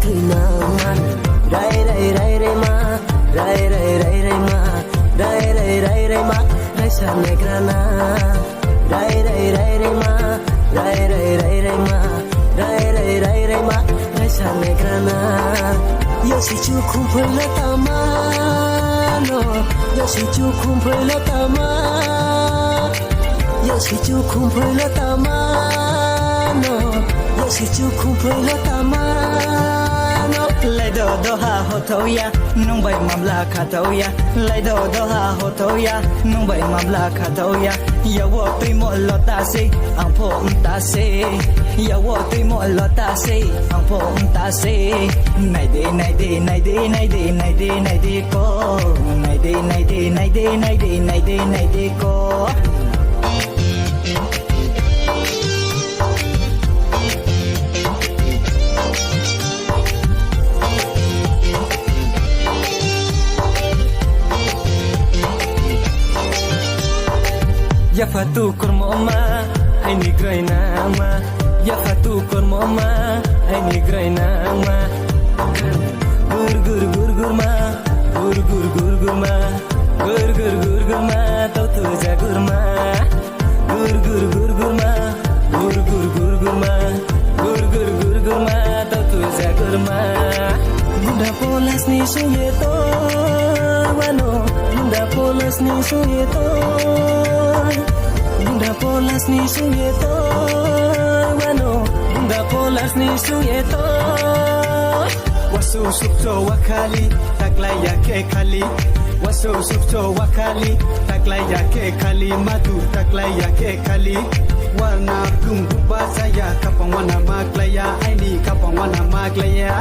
khơi nang man rai rai rai rai ma rai rai rai rai ma rai rai rai rai ma rai sa negrana rai rai rai rai ma rai rai rai rai ma rai rai rai rai ma rai sa negrana yo si chu khum phơi la tama no yo si chu khum phơi la tama yo si chu khum phơi la tama no yo si chu khum phơi la tama no lại đồ ha hồ thâu ya nung bay mam la khát thâu ya lại đồ ha hồ thâu ya nung bay mam la khát thâu ya ya wo tui mo lo ta se ang pho ta se ya wo tui mo lo ta se ang pho ta se này đi này đi này đi này đi này đi này đi cô này đi này đi này đi này đi này đi này đi cô ya fatu kormoma ai ni graina ma ya fatu kormoma ai ni graina ma gur gur gur gur ma gur gur gur gur ma gur gur gur gur ma tau tu ja gur ma gur gur gur gur ma gur gur gur gur ma gur gur gur gur ma tau tu ja gur ma bunda polas ni suyeto wano bunda polas ni suyeto bunda polas ni suyeto wano bunda polas ni suyeto wasu supto wakali taklay yake khali wasu supto wakali taklay yake khali madu taklay yake khali warna gungu basaya kapang wana maglaya aini kapang wana maglaya